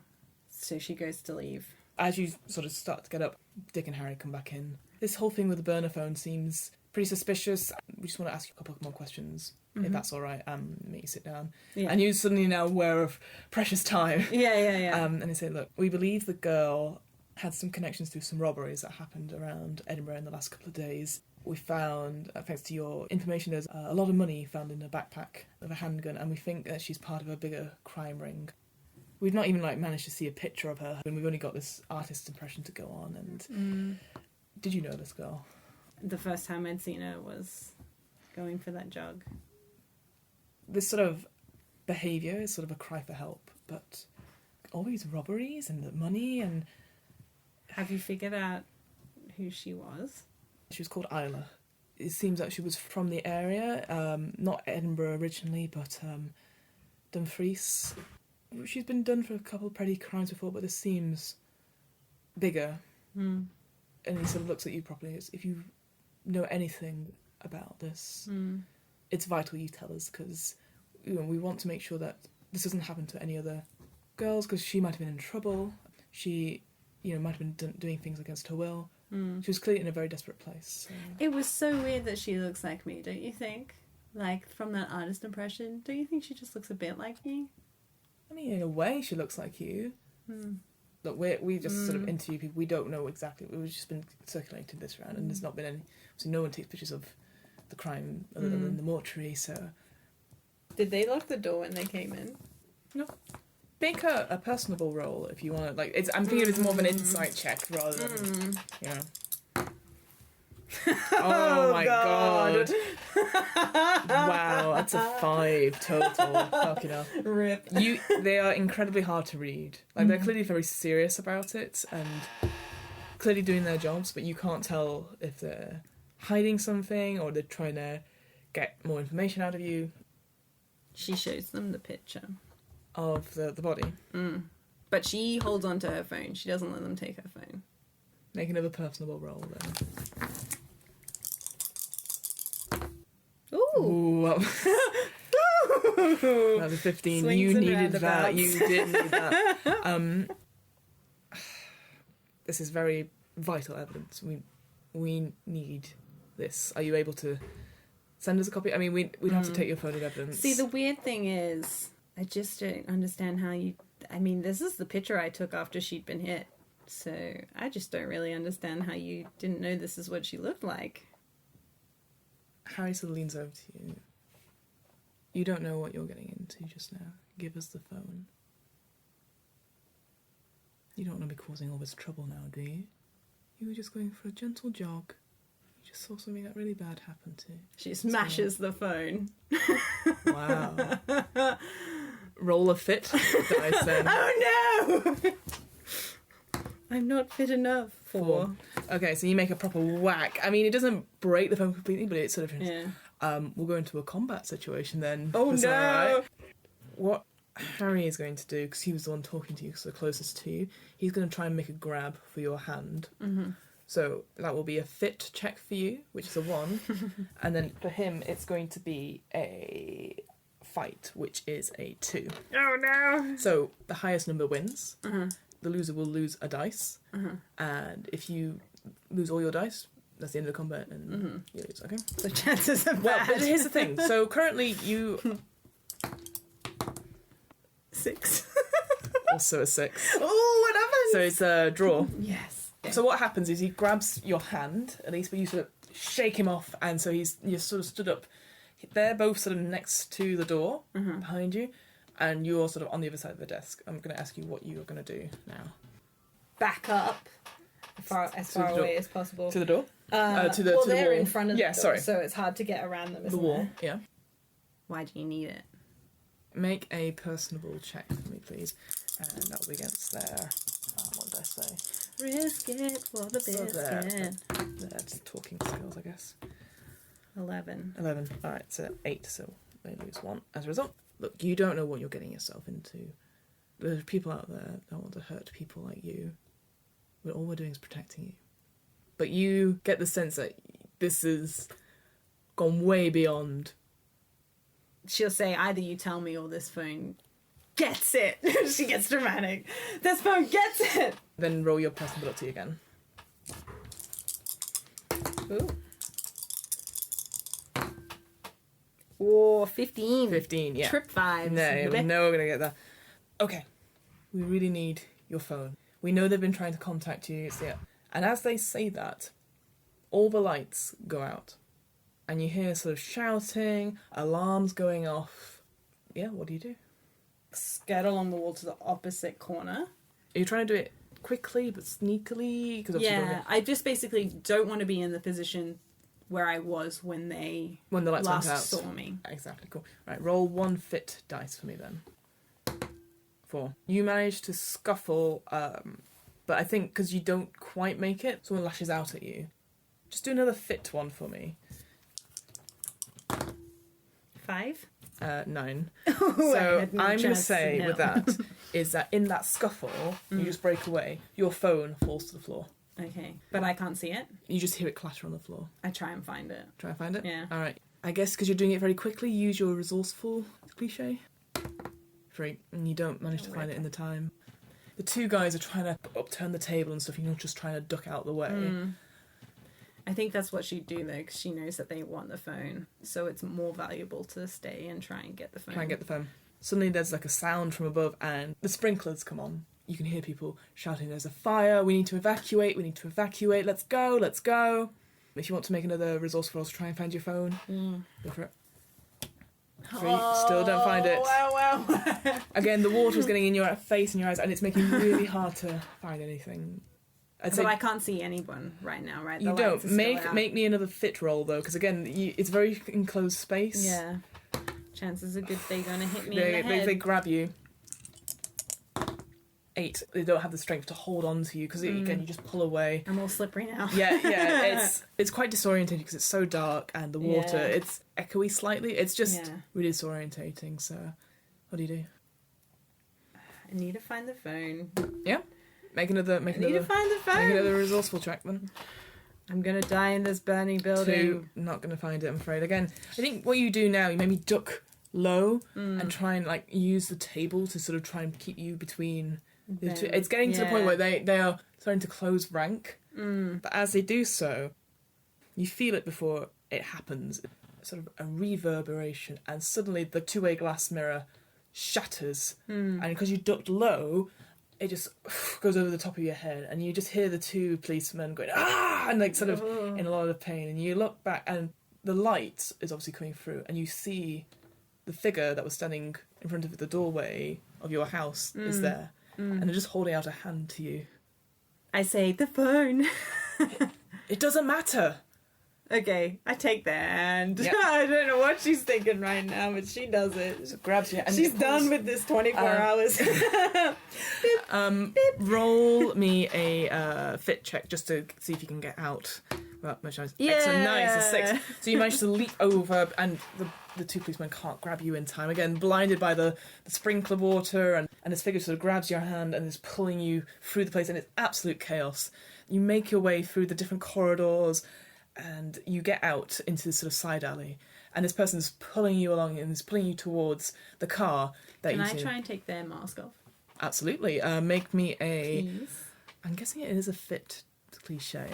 So she goes to leave. As you sort of start to get up, Dick and Harry come back in. This whole thing with the burner phone seems pretty suspicious. We just want to ask you a couple more questions, if that's all right. Make you sit down. Yeah. And you're suddenly now aware of precious time. Yeah. And they say, look, we believe the girl had some connections to some robberies that happened around Edinburgh in the last couple of days. We found, thanks to your information, there's a lot of money found in a backpack of a handgun, and we think that she's part of a bigger crime ring. We've not even managed to see a picture of her, and we've only got this artist's impression to go on. And did you know this girl? The first time I'd seen her was going for that jog. This sort of behaviour is sort of a cry for help, but all these robberies and the money and... Have you figured out who she was? She was called Isla. It seems that she was from the area, not Edinburgh originally, but Dumfries. She's been done for a couple of petty crimes before, but this seems bigger. And he sort of looks at you properly. If you know anything about this, it's vital you tell us, because we want to make sure that this doesn't happen to any other girls, because she might have been in trouble. She, might have been doing things against her will. She was clearly in a very desperate place. So. It was so weird that she looks like me, don't you think? Like, from that artist impression, don't you think she just looks a bit like me? I mean, in a way, she looks like you. Look, we just sort of interview people. We don't know exactly. We've just been circulating this around, and there's not been any... So no one takes pictures of the crime other than the mortuary, so... Did they lock the door when they came in? No. Make a personable roll if you want to. I'm thinking it's more of an insight check rather than, Oh my god. Wow, that's a 5 total. Fucking hell. Rip. They are incredibly hard to read. They're clearly very serious about it and clearly doing their jobs, but you can't tell if they're hiding something or they're trying to get more information out of you. She shows them the picture. Of the body. But she holds on to her phone. She doesn't let them take her phone. Make another personable roll then. Ooh. That was a 15. Swings you and needed that. roundabouts. You did need that. This is very vital evidence. We need this. Are you able to send us a copy? I mean, we'd have to take your photo evidence. See, the weird thing is, I just don't understand how you... I mean, this is the picture I took after she'd been hit. So I just don't really understand how you didn't know this is what she looked like. Harry sort of leans over to you. You don't know what you're getting into just now. Give us the phone. You don't want to be causing all this trouble now, do you? You were just going for a gentle jog. You just saw something that really bad happen to you. She smashes the phone. Wow. Roll a fit, dice then. Oh no! I'm not fit enough for... Okay, so you make a proper whack. I mean, it doesn't break the phone completely, but it sort of... Yeah. We'll go into a combat situation then. Oh Is that no! all right? What Harry is going to do, because he was the one talking to you, so closest to you, he's going to try and make a grab for your hand. So that will be a fit check for you, which is a 1. And then for him, it's going to be a fight, which is a 2. Oh no! So the highest number wins. The loser will lose a dice. And if you lose all your dice, that's the end of the combat and you lose, okay? The chances are Well, bad. but here's the thing. So currently you... 6. Also a 6. Oh, what happened? So it's a draw. Yes. So what happens is he grabs your hand, at least, but you sort of shake him off, and so you're sort of stood up. They're both sort of next to the door behind you, and you're sort of on the other side of the desk. I'm going to ask you what you're going to do now. Back up as far away as possible. To the door? Well, to the they're wall. in front of the door, sorry. so it's hard to get around them, The isn't wall, it? yeah. Why do you need it? Make a personable check for me, please. And that will be against their... what did I say? Risk it for the biscuit. That's talking skills, I guess. 11. 11. Alright, so 8, so they lose 1. As a result, look, you don't know what you're getting yourself into. There's people out there that want to hurt people like you. But all we're doing is protecting you. But you get the sense that this has gone way beyond. She'll say, either you tell me or this phone gets it. She gets dramatic. This phone gets it. Then roll your personality again. Ooh. Oh, 15. 15, yeah. Trip vibes. No, we're going to get that. Okay. We really need your phone. We know they've been trying to contact you. And as they say that, all the lights go out. And you hear sort of shouting, alarms going off. Yeah, what do you do? Skirt along the wall to the opposite corner. Are you trying to do it quickly but sneakily? Yeah, I just basically don't want to be in the position where I was when the lights went out. saw me. Exactly, cool. Right, roll 1 fit dice for me then. 4. You manage to scuffle, but I think because you don't quite make it, someone lashes out at you. Just do another fit one for me. 5? 9. So I'm going to say with that is that in that scuffle, you just break away. Your phone falls to the floor. Okay, but I can't see it. You just hear it clatter on the floor. I try and find it. Try and find it? Yeah. All right. I guess because you're doing it very quickly, use your resourceful cliche. 3. And you don't manage to find it in the time. The 2 guys are trying to upturn the table and stuff, and you're just trying to duck out of the way. I think that's what she'd do, though, because she knows that they want the phone. So it's more valuable to stay and try and get the phone. Try and get the phone. Suddenly there's like a sound from above, and the sprinklers come on. You can hear people shouting, there's a fire, we need to evacuate, let's go, let's go. If you want to make another resourceful roll to try and find your phone, go for it. 3, still don't find it. Wow. Again, the water's getting in your face and your eyes, and it's making it really hard to find anything. But I can't see anyone right now, right? You don't. Make me another fit roll, though, because again, it's very enclosed space. Yeah. Chances are good they're going to hit me in the head. They grab you. 8. They don't have the strength to hold on to you, because again, you just pull away. I'm all slippery now. Yeah, it's quite disorientating because it's so dark and the water, it's echoey slightly. It's just really disorientating, so what do you do? I need to find the phone. Yeah? Make another need to find the phone. Make another resourceful check then. I'm going to die in this burning building. 2, not going to find it, I'm afraid. Again, I think what you do now, you maybe duck low and try and like use the table to sort of try and keep you between the two. It's getting to the point where they are starting to close rank, but as they do so, you feel it before it happens, sort of a reverberation, and suddenly the two-way glass mirror shatters, and because you ducked low, it just goes over the top of your head, and you just hear the 2 policemen going, ah, and like sort of in a lot of pain, and you look back, and the light is obviously coming through, and you see the figure that was standing in front of the doorway of your house is there, and they're just holding out a hand to you. I say, the phone. It doesn't matter. Okay, I take the hand. Yep. I don't know what she's thinking right now, but she does it. So grabs you, and she's done with this 24 hours. Roll me a fit check just to see if you can get out. Well, much nice. Yeah. Excellent, nice, a 6. So you manage to leap over, and the 2 policemen can't grab you in time. Again, blinded by the sprinkler water, and this figure sort of grabs your hand and is pulling you through the place, and it's absolute chaos. You make your way through the different corridors, and you get out into this sort of side alley. And this person's pulling you along and is pulling you towards the car that Can you I see. try and take their mask off? Absolutely. Make me a... Please. I'm guessing it is a fit cliche.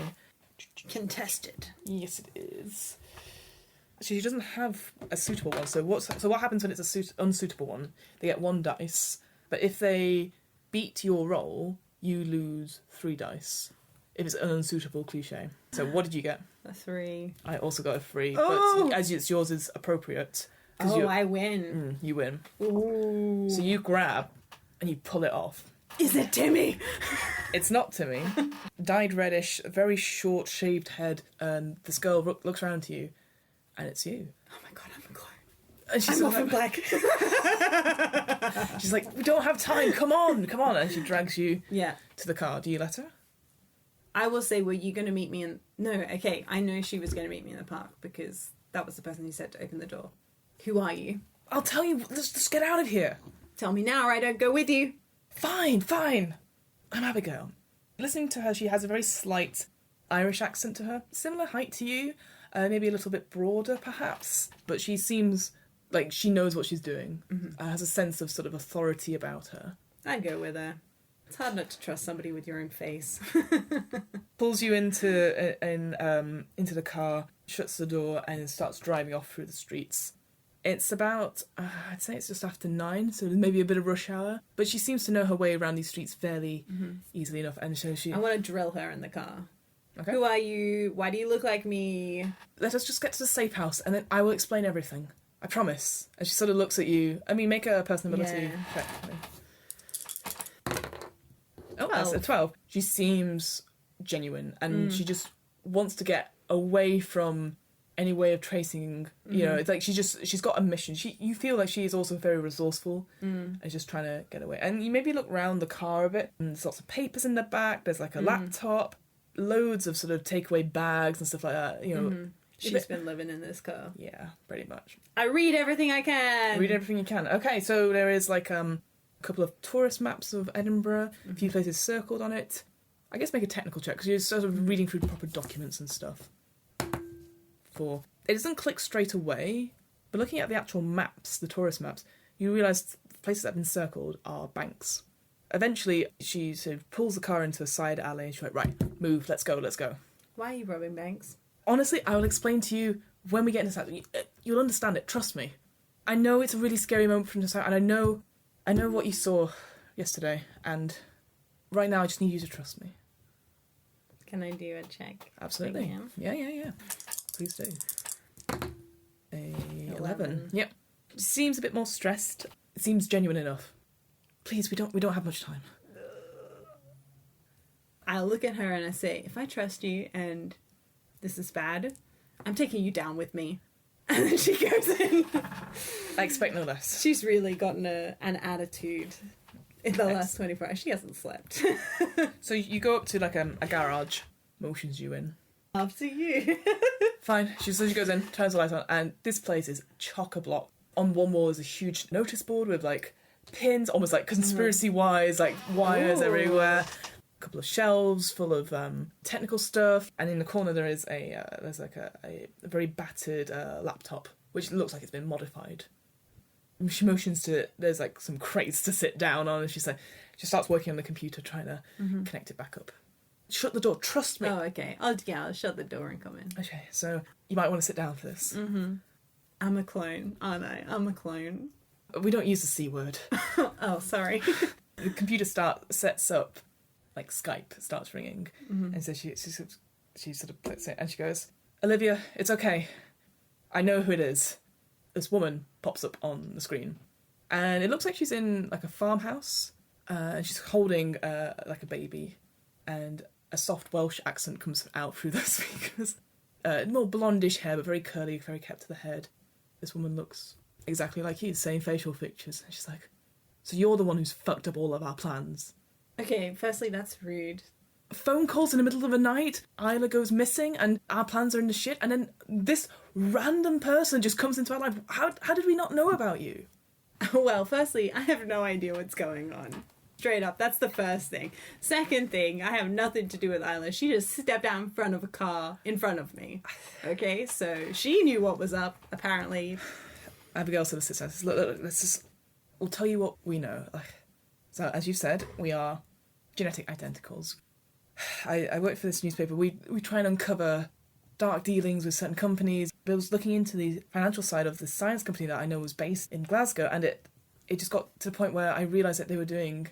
Contested. Yes, it is. She doesn't have a suitable one. So what happens when it's a unsuitable one? They get 1 dice. But if they beat your roll, you lose 3 dice. If it's an unsuitable cliche. So what did you get? A 3. I also got a 3. Oh! But as yours is appropriate. I win. You win. Ooh. So you grab and you pull it off. Is it Timmy? It's not Timmy. Dyed reddish, very short shaved head, and this girl looks around to you, and it's you. Oh my god, I'm a clone. And she's I'm off in black. She's like, we don't have time, come on. And she drags you Yeah. to the car. Do you let her? I will say, were you going to meet me in... No, okay, I know she was going to meet me in the park because that was the person who said to open the door. Who are you? I'll tell you, let's just get out of here. Tell me now or I don't go with you. Fine. I'm Abigail. Listening to her, she has a very slight Irish accent to her. Similar height to you, maybe a little bit broader, perhaps. But she seems like she knows what she's doing. Mm-hmm. Has a sense of sort of authority about her. I'd go with her. It's hard not to trust somebody with your own face. Pulls you into the car, shuts the door, and starts driving off through the streets. It's about, I'd say it's just after 9, so maybe a bit of rush hour. But she seems to know her way around these streets fairly easily enough. And so she... I want to drill her in the car. Okay. Who are you? Why do you look like me? Let us just get to the safe house, and then I will explain everything. I promise. And she sort of looks at you. I mean, make a personality check. Oh, that's a 12. She seems genuine, and she just wants to get away from any way of tracing, you know, it's like she's got a mission. You feel like she is also very resourceful and just trying to get away. And you maybe look around the car a bit, and there's lots of papers in the back, there's like a laptop, loads of sort of takeaway bags and stuff like that, you know. She's been living in this car. Yeah, pretty much. I read everything I can. Read everything you can. Okay, so there is like a couple of tourist maps of Edinburgh, a few places circled on it. I guess make a technical check, because you're sort of reading through proper documents and stuff. It doesn't click straight away, but looking at the actual maps, the tourist maps, you realise places that have been circled are banks. Eventually, she sort of pulls the car into a side alley and she's like, right, move, let's go. Why are you robbing banks? Honestly, I will explain to you when we get into that. You'll understand it, trust me. I know it's a really scary moment from the start, and I know what you saw yesterday, and right now I just need you to trust me. Can I do a check? Absolutely. Yeah. Please do. 11. Yep. Seems a bit more stressed. It seems genuine enough. Please, we don't have much time. I'll look at her and I say, if I trust you and this is bad, I'm taking you down with me. And then she goes in. I expect no less. She's really gotten an attitude in the last 24 hours. She hasn't slept. So you go up to like a garage, motions you in. After you. Fine. She goes in, turns the light on, and this place is chock-a-block. On one wall is a huge notice board with like pins, almost like conspiracy-wise, like wires everywhere. A couple of shelves full of technical stuff, and in the corner there is there's like a very battered laptop, which looks like it's been modified. And she motions to it. There's like some crates to sit down on, and she starts working on the computer trying to connect it back up. Shut the door, trust me. Oh, okay. I'll shut the door and come in. Okay, so you might want to sit down for this. I'm a clone, aren't I? I'm a clone. We don't use the C word. Oh, sorry. The computer sets up, like Skype starts ringing, and so she sort of puts it, and she goes, Olivia, it's okay. I know who it is. This woman pops up on the screen, and it looks like she's in like a farmhouse, and she's holding like a baby, and a soft Welsh accent comes out through the speakers. More blondish hair, but very curly, very kept to the head. This woman looks exactly like you, same facial features. And she's like, so you're the one who's fucked up all of our plans. Okay, firstly, that's rude. Phone calls in the middle of the night, Isla goes missing, and our plans are in the shit, and then this random person just comes into our life. How did we not know about you? Well, firstly, I have no idea what's going on. Straight up, that's the first thing. Second thing, I have nothing to do with Isla. She just stepped out in front of a car in front of me. Okay, so she knew what was up, apparently. Abigail sort of sits down and says, look, let's just... We'll tell you what we know. So, as you said, we are genetic identicals. I work for this newspaper. We try and uncover dark dealings with certain companies. But I was looking into the financial side of the science company that I know was based in Glasgow, and it just got to the point where I realised that they were doing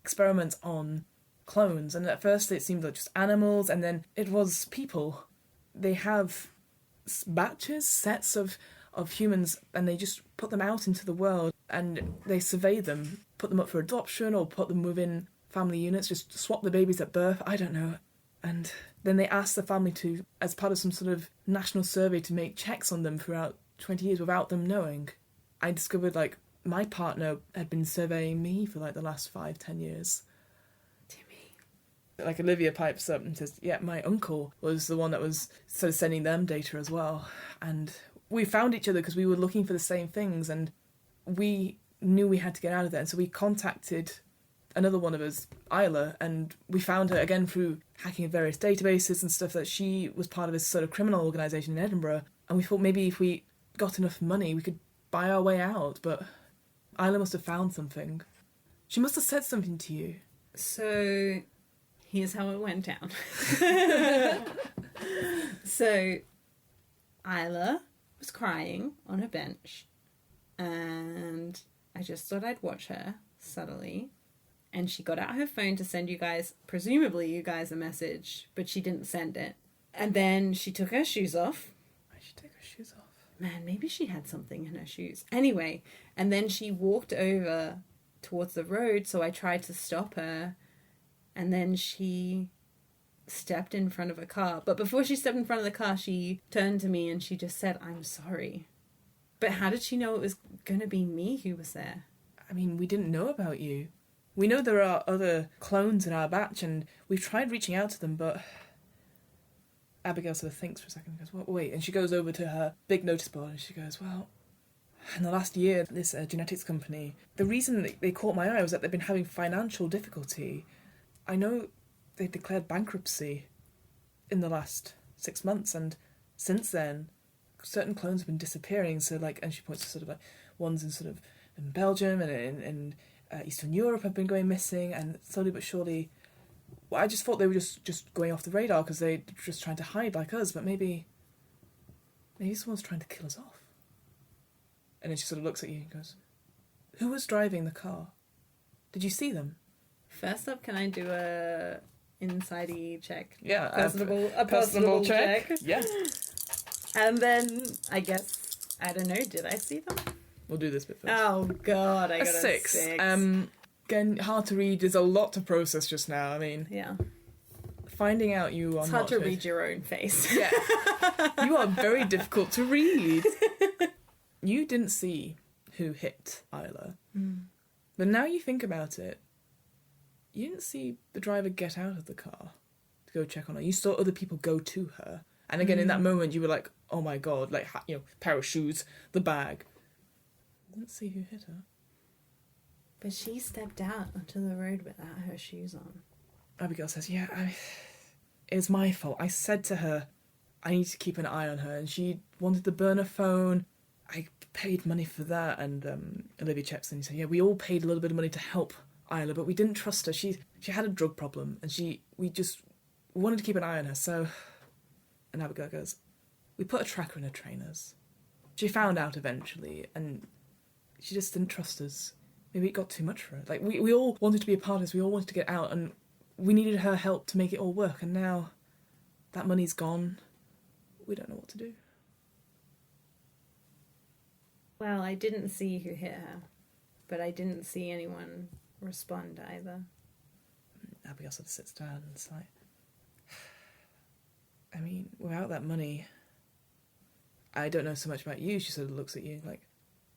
experiments on clones. And at first it seemed like just animals, and then it was people. They have batches, sets of humans, and they just put them out into the world, and they survey them, put them up for adoption, or put them within family units, just swap the babies at birth, I don't know. And then they asked the family to, as part of some sort of national survey, to make checks on them throughout 20 years without them knowing. I discovered, like, my partner had been surveying me for, like, the last 5-10 years. Timmy. Like, Olivia pipes up and says, yeah, my uncle was the one that was sort of sending them data as well. And we found each other because we were looking for the same things, and we knew we had to get out of there. And so we contacted another one of us, Isla, and we found her again through hacking various databases and stuff, that she was part of this sort of criminal organisation in Edinburgh, and we thought maybe if we got enough money we could buy our way out, but Isla must have found something. She must have said something to you. So here's how it went down. So Isla was crying on a bench, and I just thought I'd watch her subtly. And she got out her phone to send you guys, presumably you guys, a message, but she didn't send it. And then she took her shoes off. Why'd she take her shoes off? Man, maybe she had something in her shoes. Anyway, and then she walked over towards the road, so I tried to stop her. And then she stepped in front of a car. But before she stepped in front of the car, she turned to me and she just said, I'm sorry. But how did she know it was going to be me who was there? I mean, we didn't know about you. We know there are other clones in our batch, and we've tried reaching out to them, but... Abigail sort of thinks for a second and goes, well, wait, and she goes over to her big notice board and she goes, well, in the last year, this genetics company, the reason they caught my eye was that they've been having financial difficulty. I know they declared bankruptcy in the last 6 months, and since then, certain clones have been disappearing, so like, and she points to sort of like ones in Belgium and in Eastern Europe have been going missing, and slowly but surely, well, I just thought they were just going off the radar because they're just trying to hide like us, but maybe someone's trying to kill us off. And then she sort of looks at you and goes, who was driving the car? Did you see them? First up, can I do a inside-y check? Yeah, a personable check. Yeah. And then, I guess, I don't know, did I see them? We'll do this bit first. Oh god, I got a 6. Again, hard to read. There's a lot to process just now. I mean, yeah. Finding out you are It's hard to read your own face. Yeah. You are very difficult to read. You didn't see who hit Isla. Mm. But now you think about it, you didn't see the driver get out of the car to go check on her. You saw other people go to her. And again, in that moment, you were like, oh my god, like, pair of shoes, the bag. Didn't see who hit her. But she stepped out onto the road without her shoes on. Abigail says, it was my fault. I said to her, I need to keep an eye on her, and she wanted the burner phone. I paid money for that, and Olivia checks in and said, we all paid a little bit of money to help Isla, but we didn't trust her. She had a drug problem, and we just wanted to keep an eye on her, so... And Abigail goes, we put a tracker in her trainers. She found out eventually, and she just didn't trust us. Maybe it got too much for her. Like, we all wanted to be a part of this, we all wanted to get out, and we needed her help to make it all work, and now that money's gone. We don't know what to do. Well, I didn't see who hit her, but I didn't see anyone respond either. Abigail sort of sits down and it's like... I mean, without that money, I don't know so much about you. She sort of looks at you like,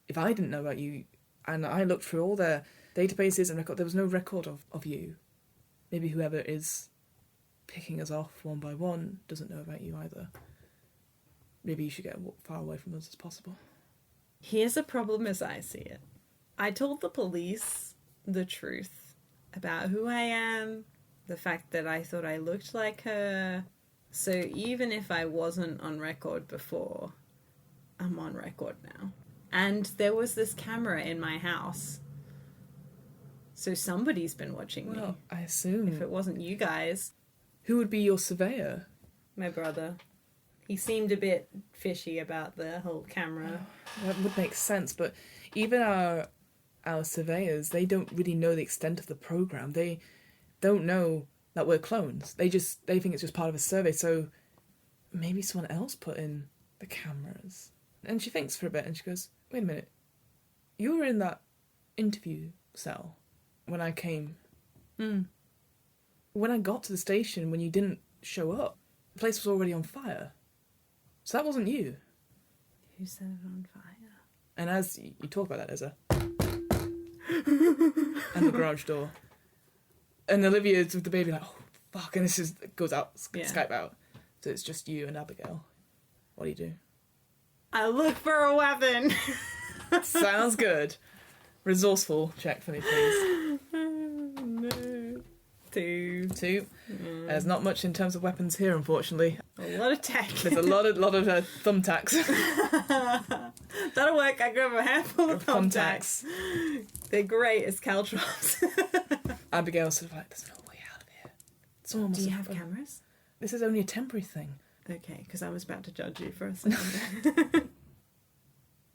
if I didn't know about you, and I looked through all their databases and there was no record of you. Maybe whoever is picking us off one by one doesn't know about you either. Maybe you should get as far away from us as possible. Here's a problem as I see it. I told the police the truth about who I am, the fact that I thought I looked like her. So even if I wasn't on record before, I'm on record now. And there was this camera in my house. So somebody's been watching me. Well, I assume. If it wasn't you guys. Who would be your surveyor? My brother. He seemed a bit fishy about the whole camera. That would make sense, but even our surveyors, they don't really know the extent of the program. They don't know that we're clones. They think it's just part of a survey, so maybe someone else put in the cameras. And she thinks for a bit and she goes, wait a minute, you were in that interview cell when I came. When I got to the station, when you didn't show up, the place was already on fire. So that wasn't you. Who set it on fire? And as you talk about that, there's a... and the garage door. And Olivia's with the baby like, oh, fuck, and this goes out, Skype out. So it's just you and Abigail. What do you do? I look for a weapon. Sounds good. Resourceful check for me, please. No. Two. There's not much in terms of weapons here, unfortunately. A lot of tech. There's a lot of thumbtacks. That'll work. I grab a handful of thumbtacks. They're great as caltrops. Abigail's sort of like, there's no way out of here. Someone must Do you have cameras? This is only a temporary thing. Okay, because I was about to judge you for a second.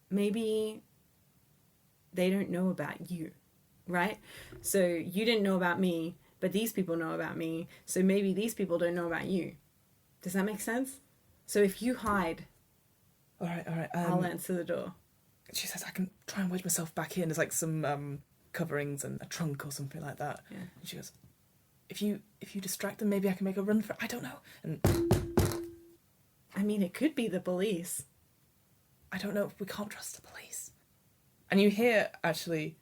Maybe they don't know about you, right? So you didn't know about me, but these people know about me, so maybe these people don't know about you. Does that make sense? So if you hide... All right. I'll answer the door. She says, I can try and wedge myself back in. There's like some coverings and a trunk or something like that. Yeah. And she goes, if you distract them, maybe I can make a run for it. I don't know. And I mean, it could be the police. I don't know. We can't trust the police. And you hear, actually,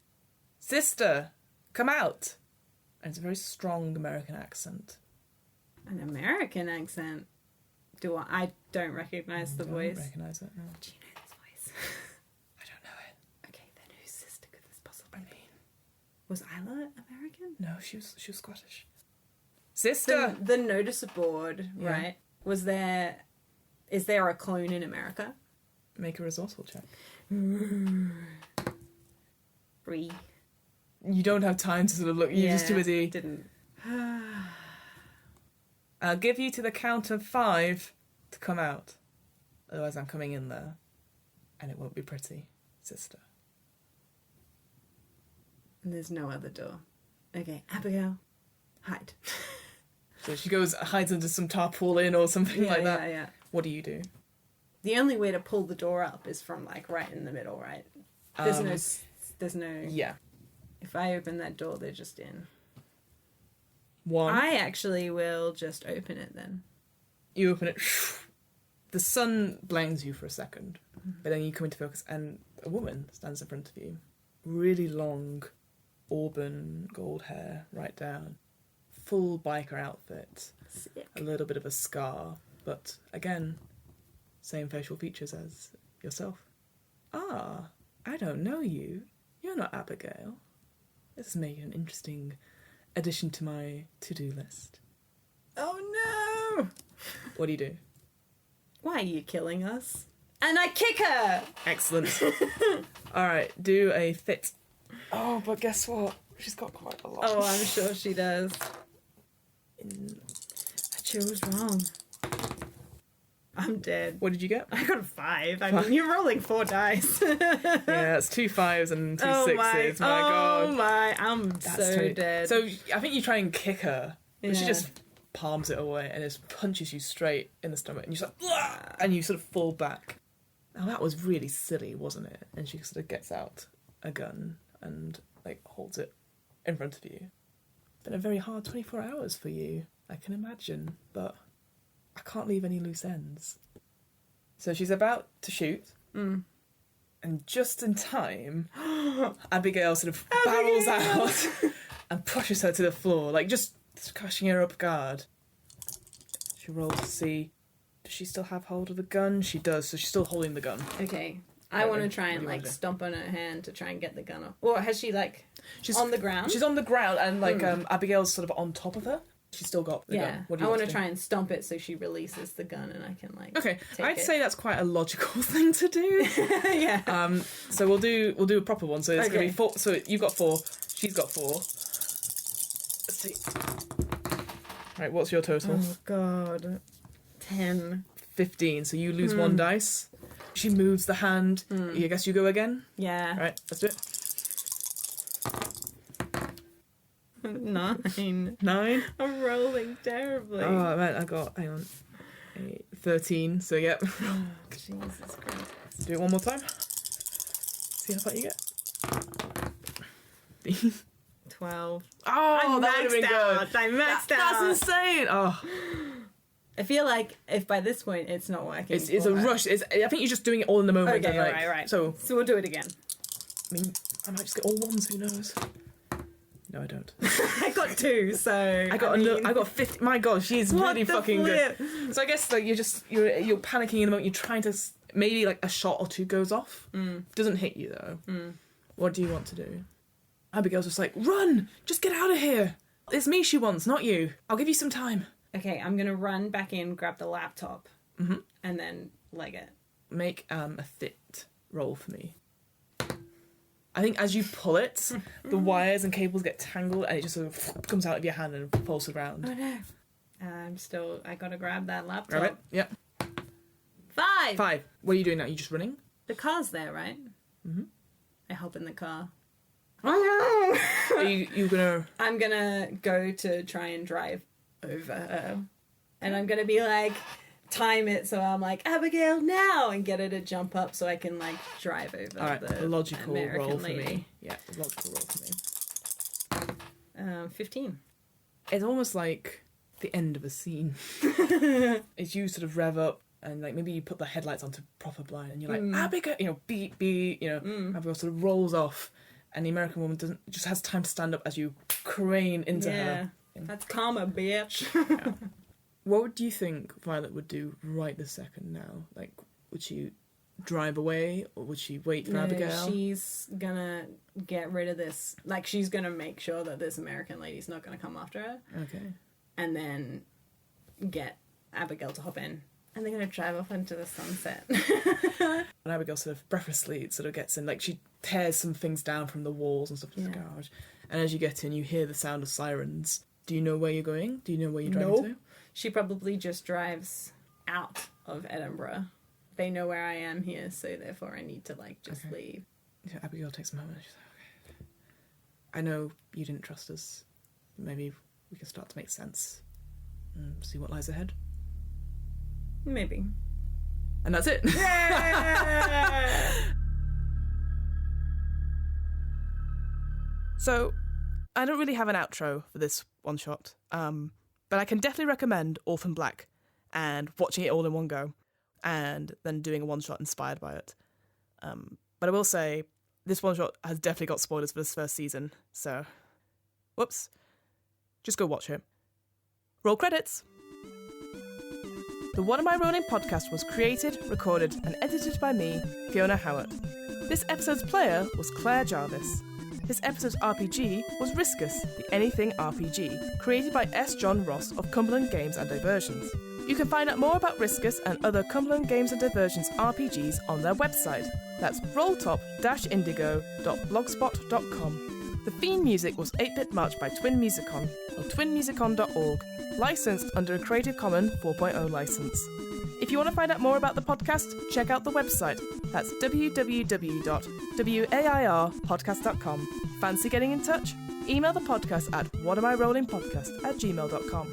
sister, come out. And it's a very strong American accent. An American accent? I don't recognise the voice. I don't recognise it, no. Do you know this voice? I don't know it. Okay, then whose sister could this possibly be? Was Isla American? No, she was Scottish. Sister! The notice board, Yeah. right? Is there a clone in America? Make a resourceful check. 3. You don't have time to sort of look. You're just too busy. Didn't. I'll give you to the count of 5 to come out. Otherwise I'm coming in there. And it won't be pretty, sister. And there's no other door. Okay, Abigail, hide. So she hides under some tarpaulin or something like that. Yeah. What do you do? The only way to pull the door up is from like right in the middle, right? There's no. Yeah. If I open that door, they're just in. 1. I actually will just open it then. You open it. The sun blinds you for a second, but then you come into focus, and a woman stands in front of you. Really long, auburn gold hair, right down. Full biker outfit. Sick. A little bit of a scar, but again, same facial features as yourself. Ah, I don't know you. You're not Abigail. This is maybe an interesting addition to my to-do list. Oh no! What do you do? Why are you killing us? And I kick her! Excellent. Alright, do a fit. Oh, but guess what? She's got quite a lot. Oh, I'm sure she does. I chose wrong. I'm dead. What did you get? I got a 5. I mean, you're rolling 4 dice. Yeah, it's 2 5s and 2 6s. My God. Oh my, I'm That's so dead. So I think you try and kick her, but she Yeah. just palms it away and just punches you straight in the stomach, and you sort of, "Ugh!" and you sort of fall back. Now that was really silly, wasn't it? And she sort of gets out a gun and like holds it in front of you. It's been a very hard 24 hours for you, I can imagine, but I can't leave any loose ends. So she's about to shoot, and just in time, Abigail sort of barrels out and pushes her to the floor, like just catching her up guard. She rolls to see, does she still have hold of the gun? She does, so she's still holding the gun. Okay, I want to What try do and you wanna like do? stomp on her hand to try and get the gun off. Or has she like She's on the ground? She's on the ground, and like Abigail's sort of on top of her. She's still got the gun. What do you I want want to to try and stomp it so she releases the gun and I can like. Okay, take I'd it. say that's quite a logical thing to do. Yeah. So we'll do a proper one. So it's gonna Okay. be 4. So you've got 4. She's got 4. Let's see. Right, what's your total? Oh God. 10. 15. So you lose 1 dice. She moves the hand. I guess you go again. Yeah. Right, let's do it. 9. 9. I'm rolling terribly. Oh man, I got 13. So yep. Jesus Christ. Let's do it one more time. See how far you get. 12. Oh, that would have been good. I maxed out. That's insane. Oh, I feel like if by this point it's not working. it's a for her- rush. I think you're just doing it all in the moment. Okay, and, like, right. So So we'll do it again. I mean, I might just get all 1s. Who knows? No, I don't. I got 2, so I got 50. My God, she's What really the fucking flip? good. So I guess like you're panicking in the moment. You're trying to maybe like a shot or 2 goes off. Doesn't hit you though. What do you want to do? Abigail's just like, run! Just get out of here. It's me she wants, not you. I'll give you some time. Okay, I'm gonna run back in, grab the laptop, and then leg it. Make a fit roll for me. I think as you pull it, the wires and cables get tangled and it just sort of comes out of your hand and falls to the ground. Oh no! I gotta grab that laptop. Grab it. Yep. 5. 5. What are you doing now? You just running? The car's there, right? I hop in the car. Are you gonna? I'm gonna go to try and drive over her, and I'm gonna be like, time it so I'm like, Abigail now, and get her to jump up so I can like drive over. All right, the a logical American roll for lady. me. Yeah, a logical roll for me. 15. It's almost like the end of a scene. As you sort of rev up and like maybe you put the headlights onto proper blind and you're like, Abigail, beep, beep, Abigail sort of rolls off and the American woman just has time to stand up as you crane into her. That's karma, bitch. Yeah. What do you think Violet would do right this second now? Like, would she drive away or would she wait for Abigail? She's gonna get rid of this. Like, she's gonna make sure that this American lady's not gonna come after her. Okay. And then get Abigail to hop in. And they're gonna drive off into the sunset. And Abigail sort of breathlessly sort of gets in, like she tears some things down from the walls and stuff in the garage. And as you get in, you hear the sound of sirens. Do you know where you're going? Do you know where you're driving to? She probably just drives out of Edinburgh. They know where I am here, so therefore I need to like just leave. Yeah, Abigail takes a moment. She's like, okay. I know you didn't trust us. Maybe we can start to make sense and see what lies ahead. Maybe. And that's it. So, I don't really have an outro for this one shot, but I can definitely recommend Orphan Black and watching it all in one go and then doing a one shot inspired by it. But I will say, this one shot has definitely got spoilers for this first season, so whoops. Just go watch it. Roll credits! The What Am I Rolling podcast was created, recorded, and edited by me, Fiona Howat. This episode's player was Claire Jarvis. This episode's RPG was Risus, the Anything RPG, created by S. John Ross of Cumberland Games and Diversions. You can find out more about Risus and other Cumberland Games and Diversions RPGs on their website. That's rolltop-indigo.blogspot.com. The theme music was 8-Bit March by Twin Musicon of twinmusicon.org, licensed under a Creative Commons 4.0 license. If you want to find out more about the podcast, check out the website. That's www.wairpodcast.com. Fancy getting in touch? Email the podcast at whatamirollingpodcast@gmail.com.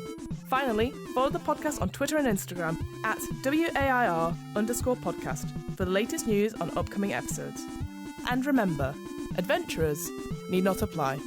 Finally, follow the podcast on Twitter and Instagram at WAIR_podcast for the latest news on upcoming episodes. And remember, adventurers need not apply.